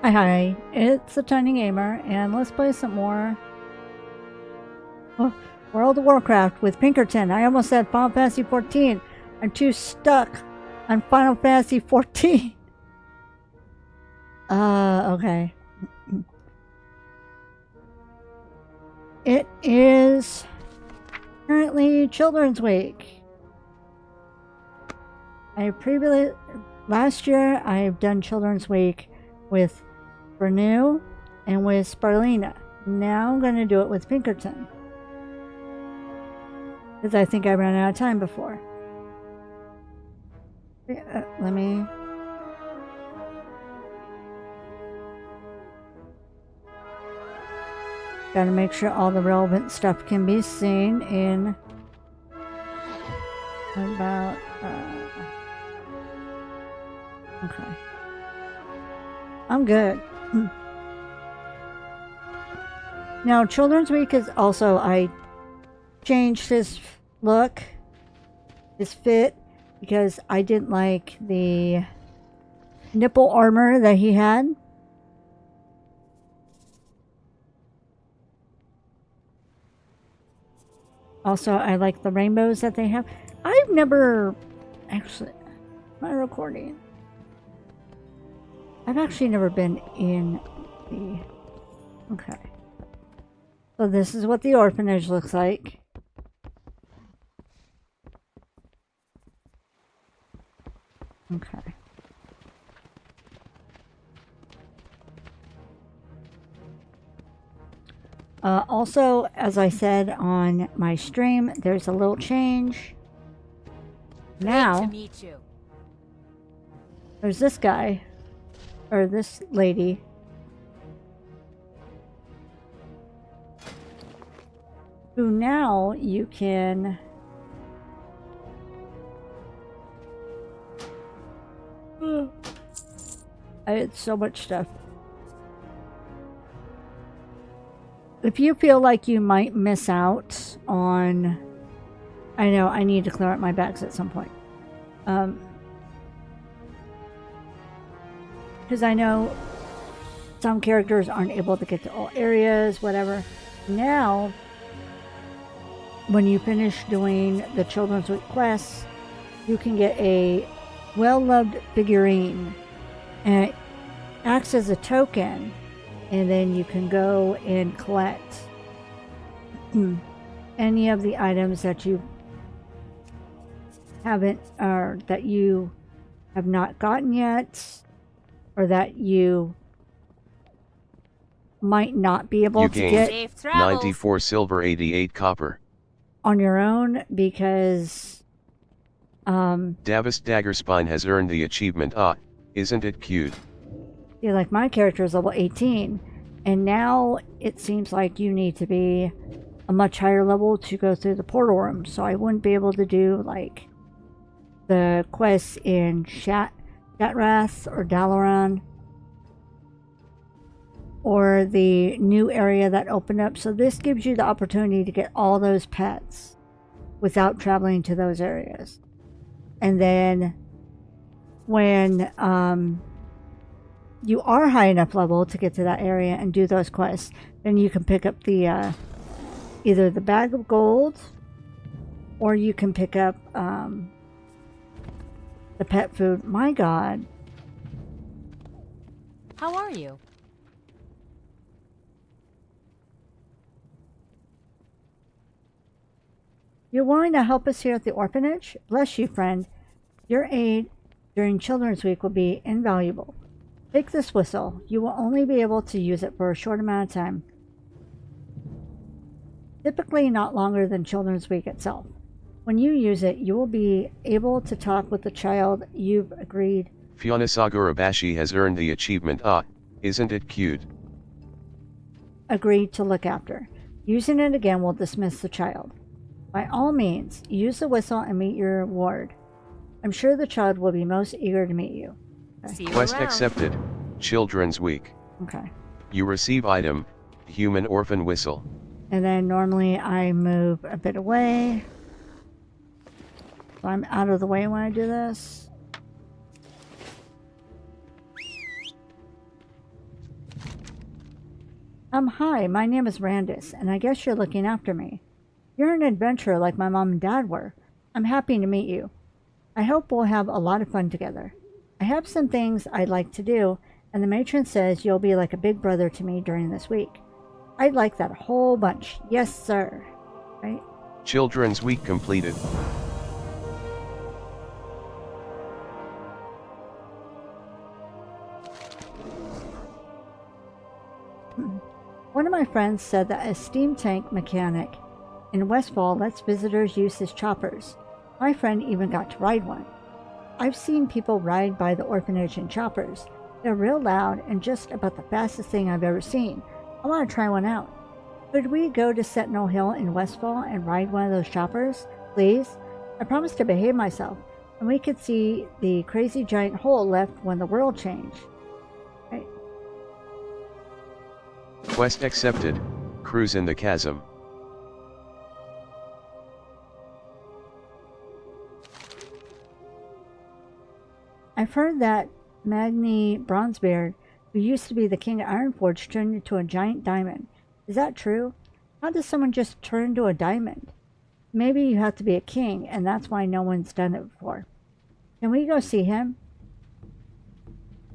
Hi, it's the Tiny Gamer, and let's play some more World of Warcraft with Phinkerton. I almost said Final Fantasy 14. I'm too stuck on Final Fantasy 14. Okay. It is currently Children's Week. Last year I've done Children's Week with Renew and with Sparlina. Now I'm going to do it with Phinkerton, because I think I ran out of time before. Let me... Gotta make sure all the relevant stuff can be seen in about... Okay. I'm good. Now, Children's Week is also... I changed his look, his fit, because I didn't like the nipple armor that he had. Also, I like the rainbows that they have. I've never... Actually, am I recording? I've actually never been in the... Okay. So this is what the orphanage looks like. Okay. Also, as I said on my stream, there's a little change. Now, Great to meet you. There's this guy, or this lady, who now you can... I had so much stuff. If you feel like you might miss out on... I know, I need to clear out my bags at some point. Because I know some characters aren't able to get to all areas, whatever. Now, when you finish doing the Children's Week quests, you can get a well-loved figurine. And it acts as a token. And then you can go and collect any of the items that you haven't, or that you have not gotten yet, or that you might not be able to get. Safe travels. 94 silver, 88 copper. On your own, because Davis Daggerspine has earned the achievement. Isn't it cute? you're like, my character is level 18, and now it seems like you need to be a much higher level to go through the portal room. So I wouldn't be able to do like the quests in Shatrath or Dalaran, or the new area that opened up. So this gives you the opportunity to get all those pets without traveling to those areas. And then when you are high enough level to get to that area and do those quests, then you can pick up the either the bag of gold, or you can pick up the pet food. My god. How are you? You're willing to help us here at the orphanage? Bless you, friend. Your aid during Children's Week will be invaluable. Take this whistle. You will only be able to use it for a short amount of time. Typically not longer than Children's Week itself. When you use it, you will be able to talk with the child you've agreed. Fiona Sagurabashi has earned the achievement. Isn't it cute? Agreed to look after. Using it again will dismiss the child. By all means, use the whistle and meet your reward. I'm sure the child will be most eager to meet you. Okay. See you Quest around. accepted. Children's Week. Okay. You receive item, human orphan whistle. And then normally I move a bit away. So I'm out of the way when I do this. Hi, my name is Randus, and I guess you're looking after me. You're an adventurer like my mom and dad were. I'm happy to meet you. I hope we'll have a lot of fun together. I have some things I'd like to do, and the matron says you'll be like a big brother to me during this week. I'd like that a whole bunch. Yes, sir. Right? Children's Week completed. One of my friends said that a steam tank mechanic in Westfall lets visitors use his choppers. My friend even got to ride one. I've seen people ride by the orphanage in choppers. They're real loud and just about the fastest thing I've ever seen. I want to try one out. Could we go to Sentinel Hill in Westfall and ride one of those choppers, please? I promise to behave myself, and we could see the crazy giant hole left when the world changed. Right. Quest accepted. Cruise in the chasm. I've heard that Magni Bronzebeard, who used to be the king of Ironforge, turned into a giant diamond. Is that true? How does someone just turn into a diamond? Maybe you have to be a king, and that's why no one's done it before. Can we go see him?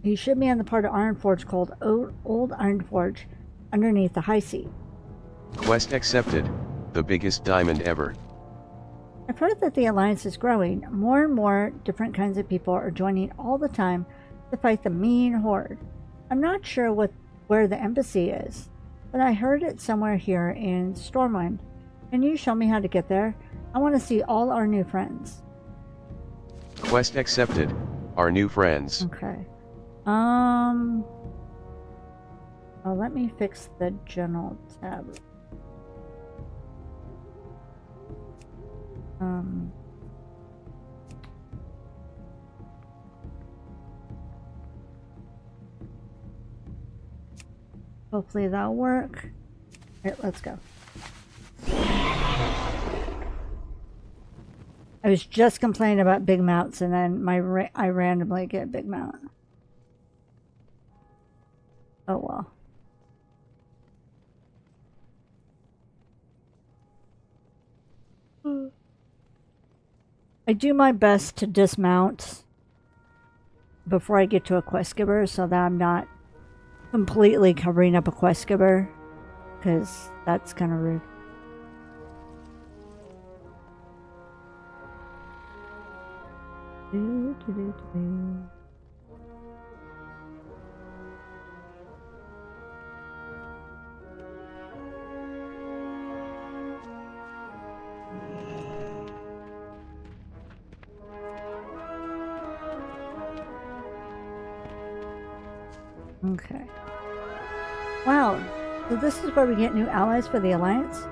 He should be in the part of Ironforge called Old Ironforge, underneath the High Seat. Quest accepted. The biggest diamond ever. I've heard that the Alliance is growing. More and more different kinds of people are joining all the time to fight the mean horde. I'm not sure where the embassy is, but I heard it somewhere here in Stormwind. Can you show me how to get there? I want to see all our new friends. Quest accepted. Our new friends. Okay. Oh, let me fix the general tab. Hopefully that'll work. Alright, let's go. I was just complaining about big mounts, and then I randomly get a big mount. Oh well. I do my best to dismount before I get to a quest giver so that I'm not completely covering up a quest giver, because that's kind of rude. Okay. Wow, so this is where we get new allies for the Alliance?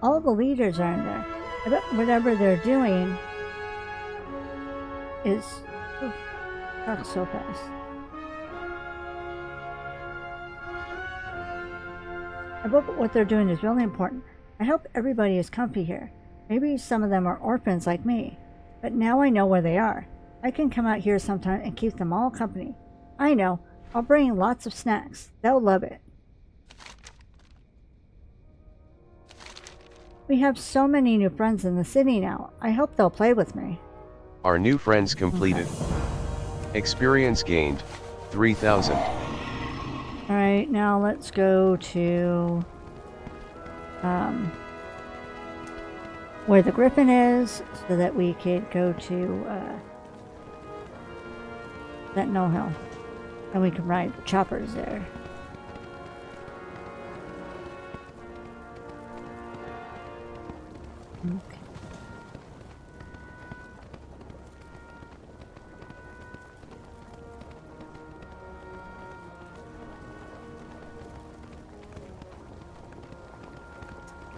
All the leaders are in there. I bet whatever they're doing is... Oof, that's so fast. I bet what they're doing is really important. I hope everybody is comfy here. Maybe some of them are orphans like me. But now I know where they are. I can come out here sometime and keep them all company. I know. I'll bring lots of snacks. They'll love it. We have so many new friends in the city now. I hope they'll play with me. Our new friends completed. Okay. Experience gained. 3,000. Alright, now let's go to where the Griffin is, so that we could go to Sentinel Hill. And we can ride the choppers there. Okay.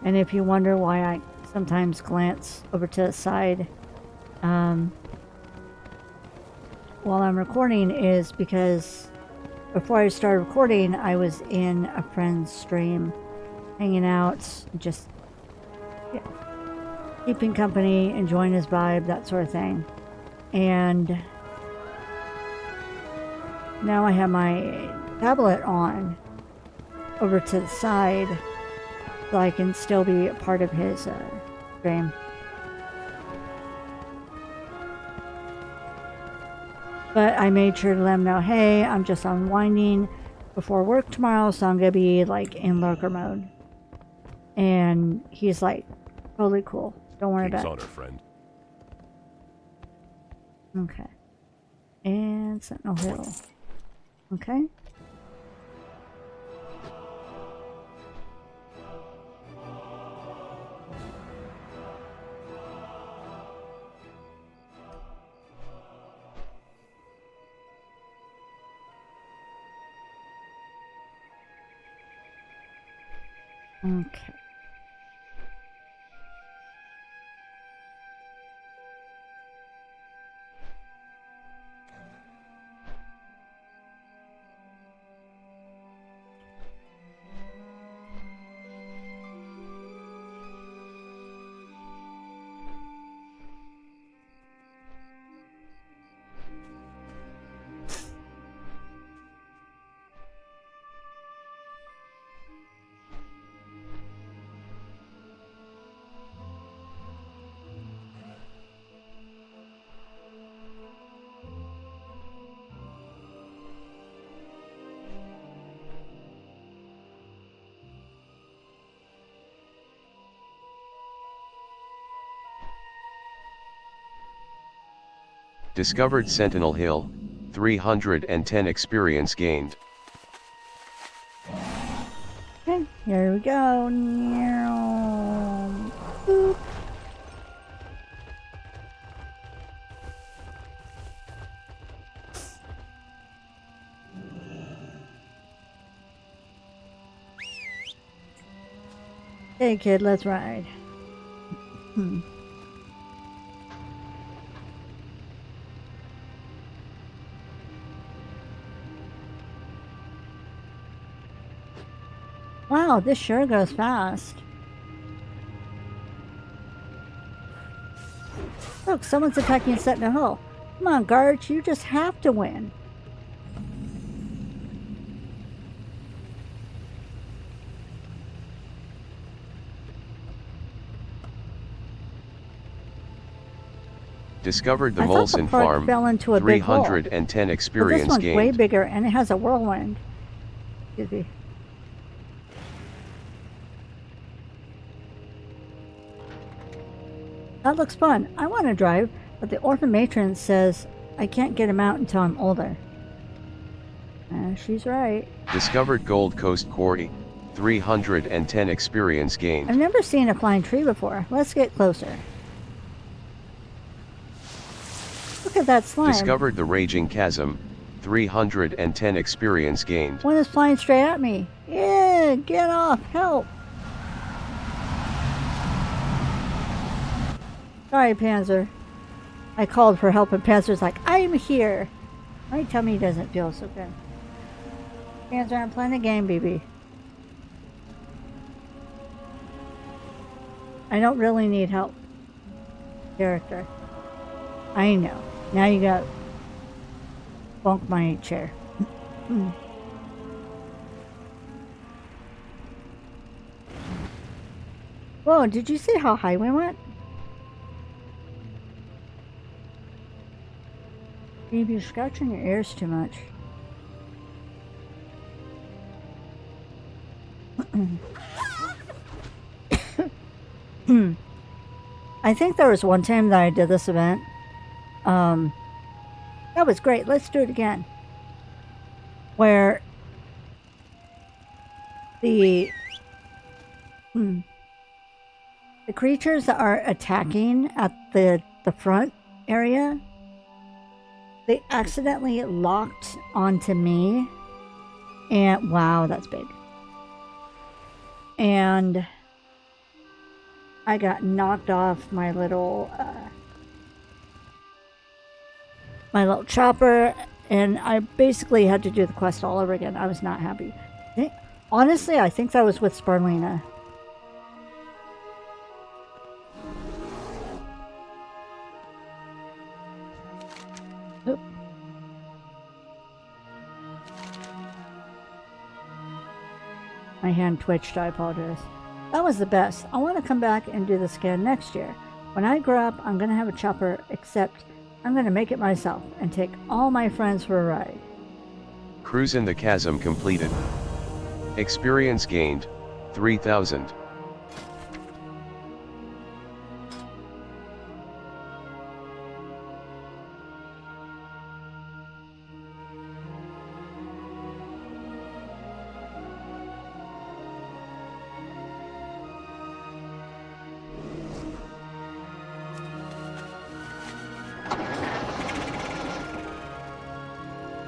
And if you wonder why I sometimes glance over to the side while I'm recording, is because before I started recording, I was in a friend's stream, hanging out, just keeping company, enjoying his vibe, that sort of thing. And now I have my tablet on over to the side so I can still be a part of his stream. But I made sure to let him know, hey, I'm just unwinding before work tomorrow, so I'm going to be like in lurker mode. And he's like, totally cool. Don't worry about it. Honor, friend. Okay. And Sentinel Hill. Okay. Okay. Discovered Sentinel Hill, 310 experience gained. Okay, here we go. Boop. Hey kid, let's ride. Wow, this sure goes fast. Look, someone's attacking Sentinel Hill. Come on, guards, you just have to win. Discovered the I thought the Molson park Farm, fell into a big hole. 310 But this experience one's way gained. bigger and it has a whirlwind. Excuse me. That looks fun. I want to drive, but the orphan matron says I can't get him out until I'm older. She's right. Discovered Gold Coast Quarry, 310 experience gained. I've never seen a flying tree before. Let's get closer. Look at that slime. Discovered the Raging Chasm, 310 experience gained. One is flying straight at me. Yeah, get off. Help. Sorry, Panzer. I called for help and Panzer's like, I'm here. My tummy doesn't feel so good. Panzer, I'm playing a game, baby. I don't really need help. Character. I know. Now you got bonk my chair. Whoa, did you see how high we went? Maybe you're scratching your ears too much. I think there was one time that I did this event. That was great. Let's do it again. Where the creatures that are attacking at the front area, they accidentally locked onto me. And wow, that's big. And I got knocked off my little chopper, and I basically had to do the quest all over again. I was not happy. Honestly, I think that was with Sperlina. Oop. My hand twitched, I apologize. That was the best. I want to come back and do this again next year. When I grow up, I'm going to have a chopper, except I'm going to make it myself and take all my friends for a ride. Cruise in the Chasm completed. Experience gained, 3,000.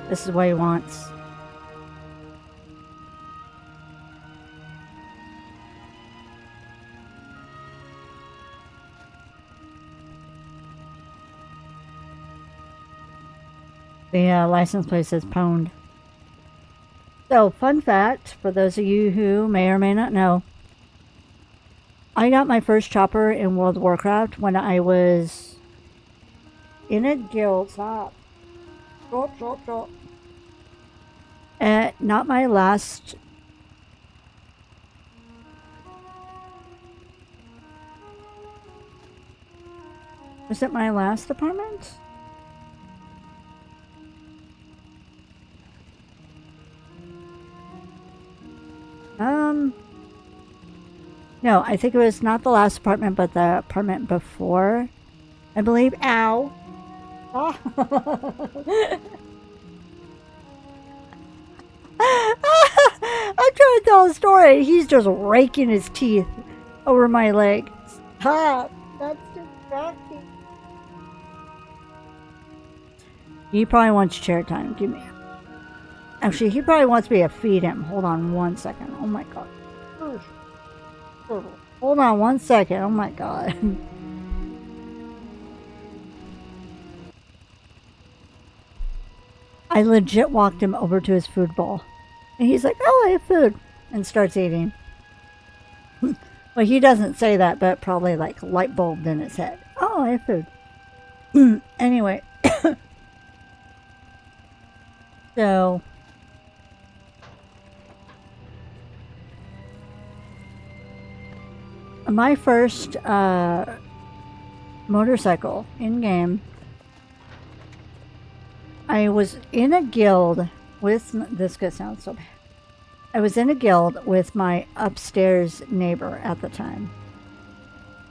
This is what he wants. The license plate says pwned. So, fun fact, for those of you who may or may not know, I got my first chopper in World of Warcraft when I was in a guild. Stop. Stop. Not my last. Was it my last apartment? No, I think it was not the last apartment, but the apartment before, I believe. Ow. Oh. I'm trying to tell a story. He's just raking his teeth over my leg. Stop. That's distracting. He probably wants chair time. Give me. Actually, he probably wants me to feed him. Hold on 1 second. Oh my god. Hold on 1 second. Oh my god. I legit walked him over to his food bowl. And he's like, oh, I have food. And starts eating. Well, he doesn't say that, but probably like light bulbed in his head. Oh, I have food. Anyway. So. My first motorcycle in-game, I was in a guild with, this could sound so bad. I was in a guild with my upstairs neighbor at the time.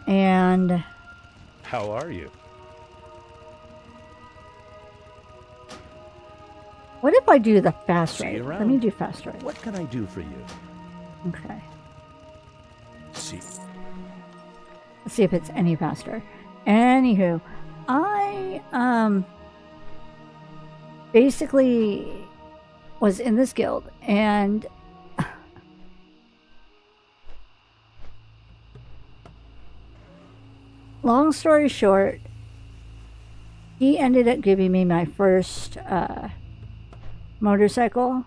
And... How are you? What if I do the fast ride? Let me do fast ride. What can I do for you? Okay. See. Let's see if it's any faster. Anywho, I basically was in this guild, and long story short, he ended up giving me my first motorcycle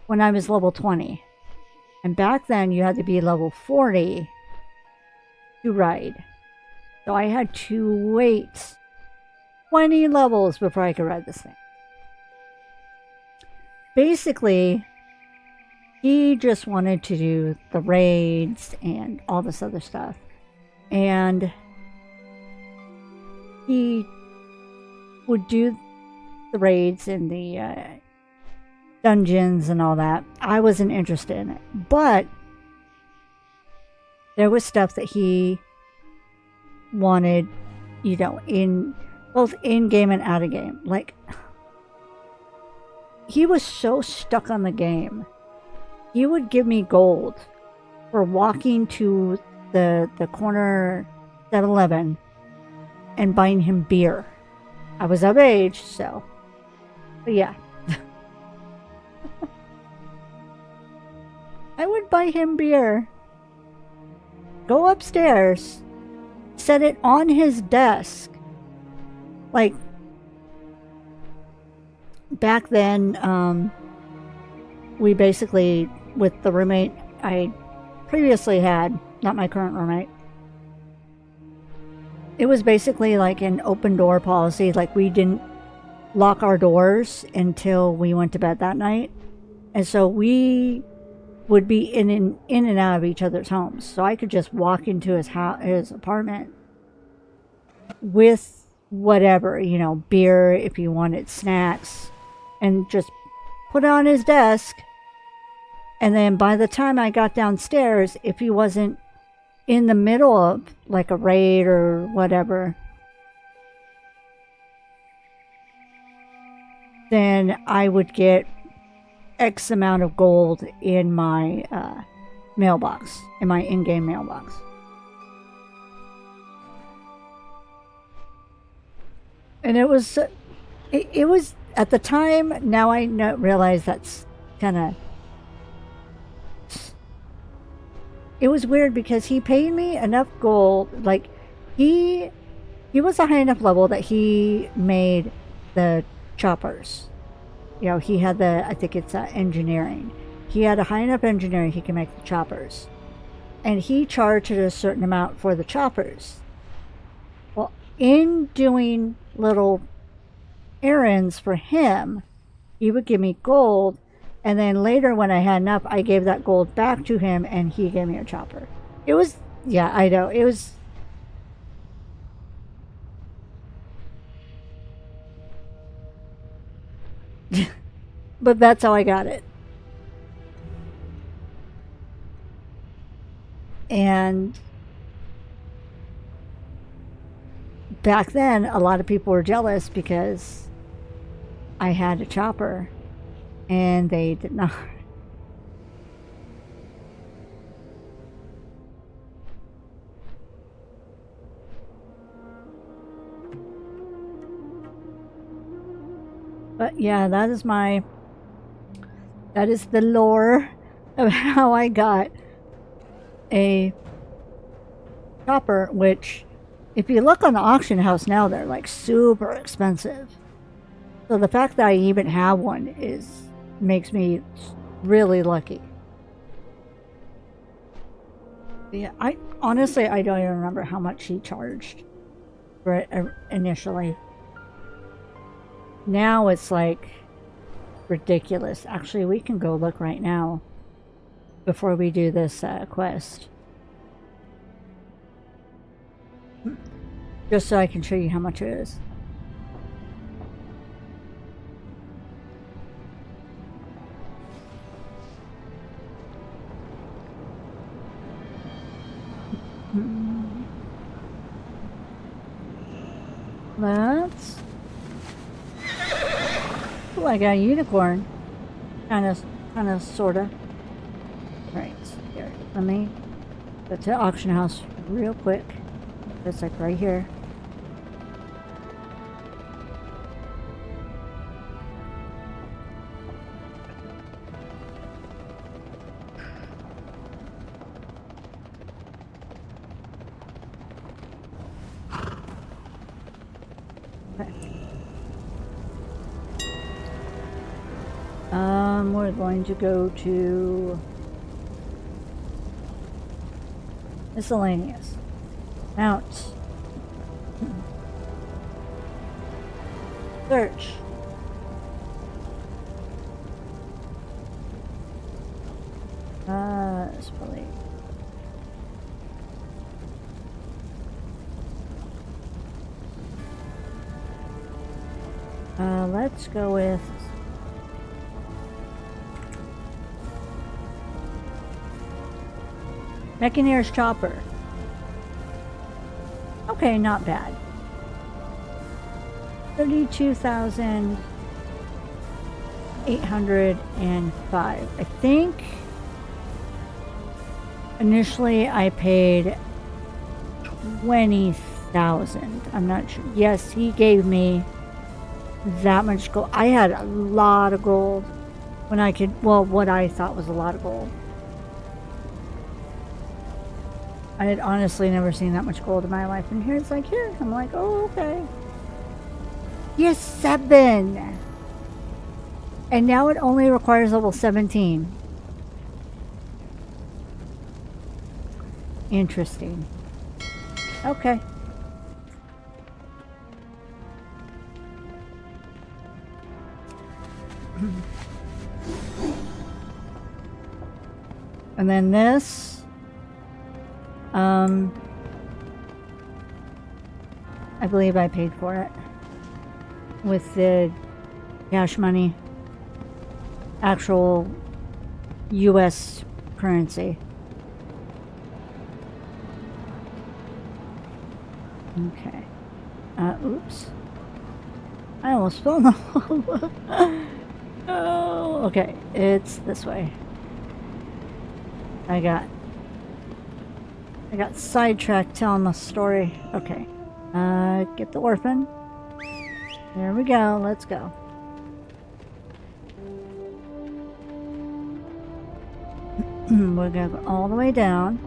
when I was level 20. And back then you had to be level 40 to ride. So I had to wait 20 levels before I could ride this thing. Basically, he just wanted to do the raids and all this other stuff. And he would do the raids and the dungeons and all that. I wasn't interested in it. But there was stuff that he wanted, you know, in both in-game and out-of-game. Like, he was so stuck on the game. He would give me gold for walking to the corner 7-Eleven and buying him beer. I was of age, so. But yeah. I would buy him beer. Go upstairs. Set it on his desk. Like, back then, we basically, with the roommate I previously had, not my current roommate, it was basically like an open door policy. Like, we didn't lock our doors until we went to bed that night. And so we would be in and out of each other's homes. So I could just walk into his apartment with whatever, you know, beer if he wanted snacks, and just put it on his desk. And then by the time I got downstairs, if he wasn't in the middle of like a raid or whatever, then I would get X amount of gold in my mailbox, in my in-game mailbox. And it was at the time, now I realize that's kind of, it was weird because he paid me enough gold, like he was a high enough level that he made the choppers. You know, he had I think it's engineering. He had a high enough engineering he can make the choppers. And he charged a certain amount for the choppers. Well, in doing little errands for him, he would give me gold, and then later when I had enough, I gave that gold back to him and he gave me a chopper. It was, yeah, I know, it was, but that's how I got it. And back then, a lot of people were jealous because I had a chopper and they did not. But yeah, that is the lore of how I got a chopper, which if you look on the auction house now, they're like super expensive. So the fact that I even have one makes me really lucky. Yeah, I honestly don't even remember how much he charged for it initially. Now it's like ridiculous. Actually, we can go look right now before we do this quest. Just so I can show you how much it is. That's... Oh, I got a unicorn. Kind of, sorta. Right, here. Let me go to the auction house real quick. It's like right here. We're going to go to miscellaneous. Mounts. Search. Display. Let's go with Mechanier's Chopper. Okay, not bad. 32,805. I think initially I paid 20,000. I'm not sure. Yes, he gave me that much gold. I had a lot of gold when I could, well, what I thought was a lot of gold. I had honestly never seen that much gold in my life. And here it's like, here. I'm like, oh, okay. Yes, 7. And now it only requires level 17. Interesting. Okay. And then this, I believe I paid for it with the cash money, actual US currency. Okay. Oops. I almost spilled the whole. Oh, okay. It's this way. I got sidetracked telling the story. Okay. Get the orphan. There we go. Let's go. We're gonna go all the way down.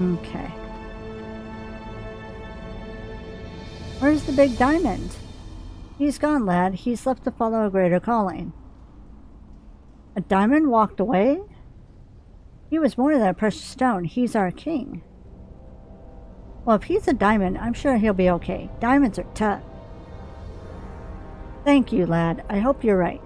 Okay. Where's the big diamond? He's gone, lad. He's left to follow a greater calling. A diamond walked away? He was more than a precious stone. He's our king. Well, if he's a diamond, I'm sure he'll be okay. Diamonds are tough. Thank you, lad. I hope you're right.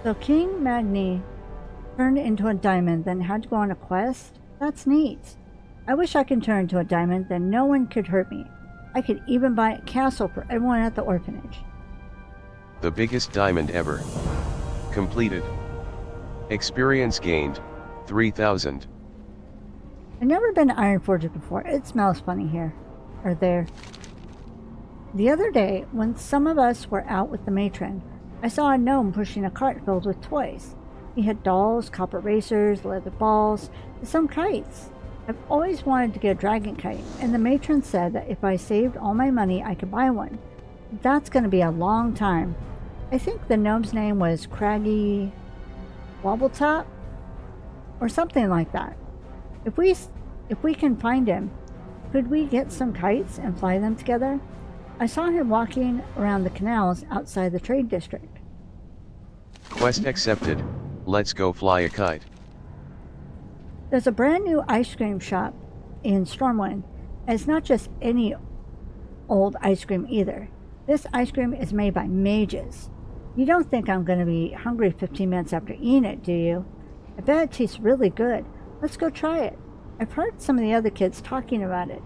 So King Magni turned into a diamond, then had to go on a quest? That's neat. I wish I could turn into a diamond, then no one could hurt me. I could even buy a castle for everyone at the orphanage. The biggest diamond ever. Completed. Experience gained, 3,000. I've never been to Ironforge before. It smells funny here. Or there. The other day, when some of us were out with the matron, I saw a gnome pushing a cart filled with toys. He had dolls, copper racers, leather balls, and some kites. I've always wanted to get a dragon kite, and the matron said that if I saved all my money, I could buy one. That's going to be a long time. I think the gnome's name was Craggy Wobbletop, or something like that. If we can find him, could we get some kites and fly them together? I saw him walking around the canals outside the trade district. Quest accepted. Let's go fly a kite. There's a brand new ice cream shop in Stormwind, and it's not just any old ice cream either. This ice cream is made by mages. You don't think I'm going to be hungry 15 minutes after eating it, do you? I bet it tastes really good. Let's go try it. I've heard some of the other kids talking about it,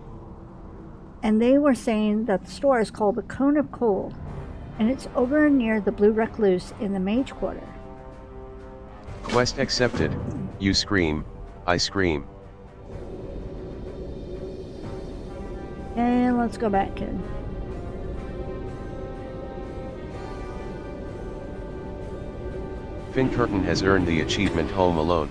and they were saying that the store is called the Cone of Cold, and it's over near the Blue Recluse in the Mage Quarter. Quest accepted. You scream, I scream. And let's go back, kid. Phinkerton has earned the achievement Home Alone.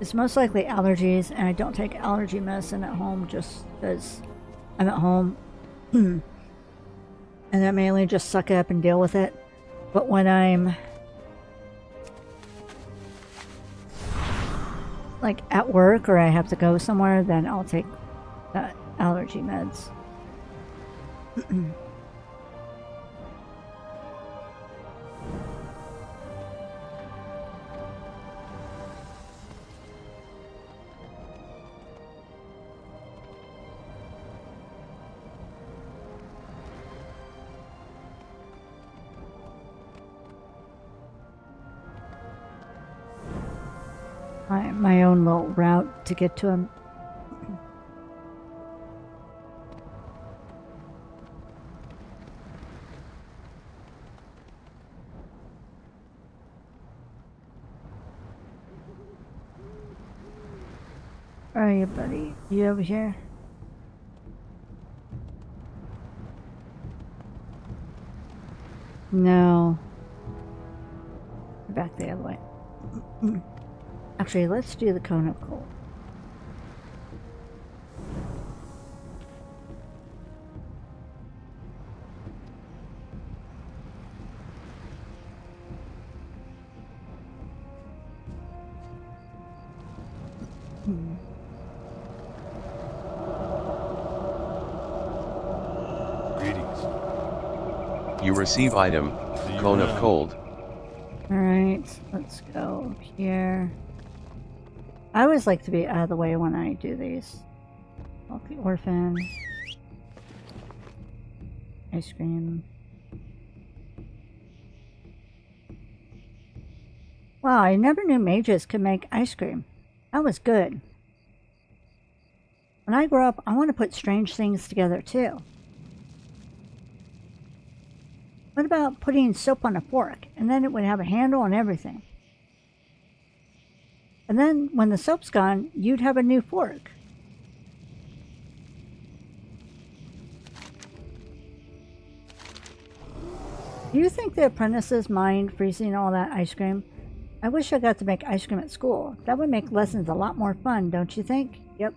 It's most likely allergies, and I don't take allergy medicine at home just because I'm at home. And I mainly just suck it up and deal with it. But when I'm like at work or I have to go somewhere, then I'll take the allergy meds. My own little route to get to him. Where are you, buddy? You over here? No. Actually, let's do the cone of cold. Greetings. You receive item, Cone of Cold. Alright, let's go here. I always like to be out of the way when I do these. Wealthy orphan. Ice cream. Wow, I never knew mages could make ice cream. That was good. When I grow up, I want to put strange things together too. What about putting soap on a fork, and then it would have a handle and everything? And then when the soap's gone, you'd have a new fork. Do you think the apprentices mind freezing all that ice cream? I wish I got to make ice cream at school. That would make lessons a lot more fun, don't you think? Yep.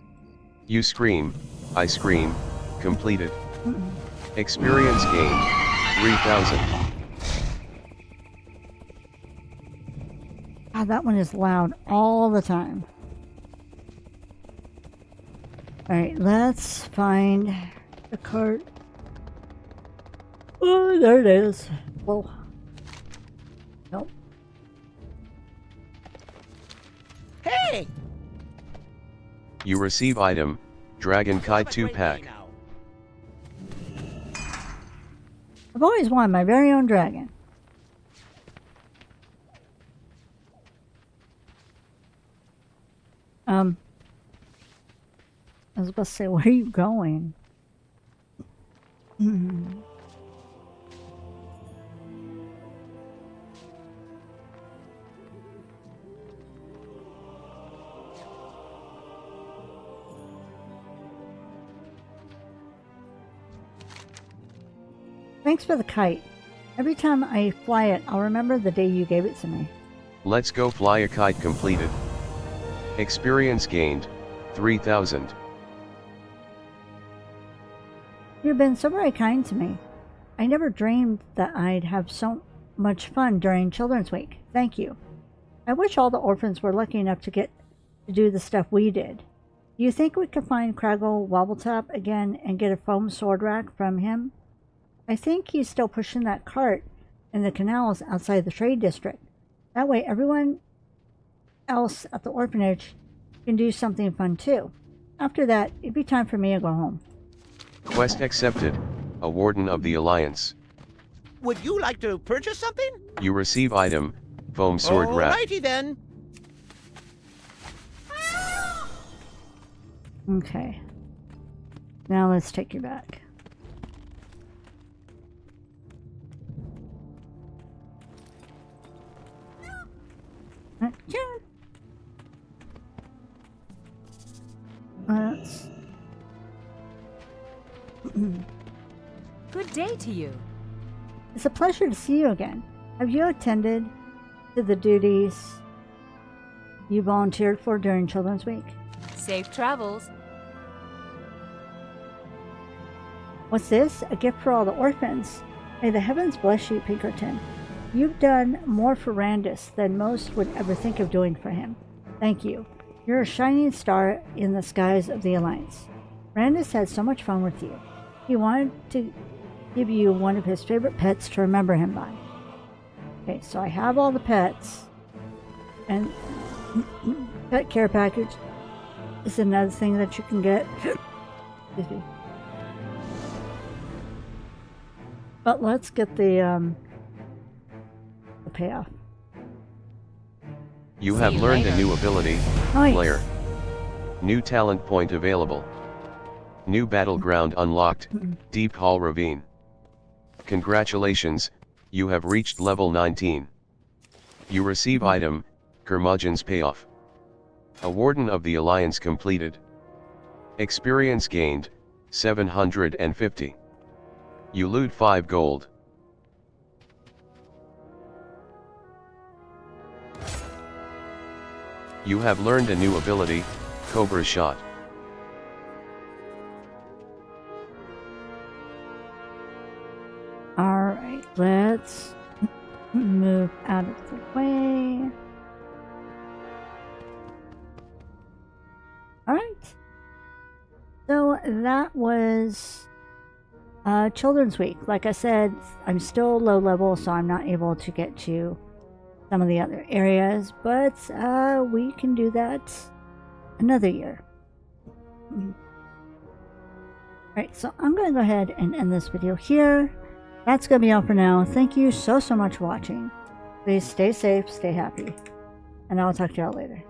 You scream, I scream, completed. Experience gained, 3,000. God, that one is loud all the time. Alright, let's find the cart. Oh, there it is. Whoa. Nope. Hey! You receive item, Dragon Kite 2-pack. I've always wanted my very own dragon. I was about to say, where are you going? Thanks for the kite. Every time I fly it, I'll remember the day you gave it to me. Let's go fly a kite completed. Experience gained, 3,000. You've been so very kind to me. I never dreamed that I'd have so much fun during Children's Week. Thank you. I wish all the orphans were lucky enough to get to do the stuff we did. Do you think we could find Craggle Wobbletop again and get a foam sword rack from him? I think he's still pushing that cart in the canals outside the trade district. That way everyone else at the orphanage can do something fun too. After that, it'd be time for me to go home. Quest accepted, a Warden of the Alliance. Would you like to purchase something? You receive item, Foam Sword Rack. Alrighty then. Okay. Now let's take you back. Let's... Good day to you. It's a pleasure to see you again. Have you attended to the duties you volunteered for during Children's Week? Safe travels. What's this? A gift for all the orphans. May the heavens bless you, Phinkerton. You've done more for Randus than most would ever think of doing for him. Thank you. You're a shining star in the skies of the Alliance. Randus had so much fun with you. He wanted to give you one of his favorite pets to remember him by. Okay, so I have all the pets. And pet care package is another thing that you can get. Excuse me. But let's get the payoff. You have learned a new ability, Nice. Player. New talent point available. New battleground unlocked, Deep Hall Ravine. Congratulations, you have reached level 19. You receive item, Curmudgeon's Payoff. A Warden of the Alliance completed. Experience gained, 750. You loot 5 gold. You have learned a new ability, Cobra Shot. Alright, let's move out of the way. Alright. So that was Children's Week. Like I said, I'm still low level, so I'm not able to get to some of the other areas, but we can do that another year. Alright, so I'm going to go ahead and end this video here. That's going to be all for now. Thank you so much for watching. Please stay safe, stay happy, and I'll talk to y'all later.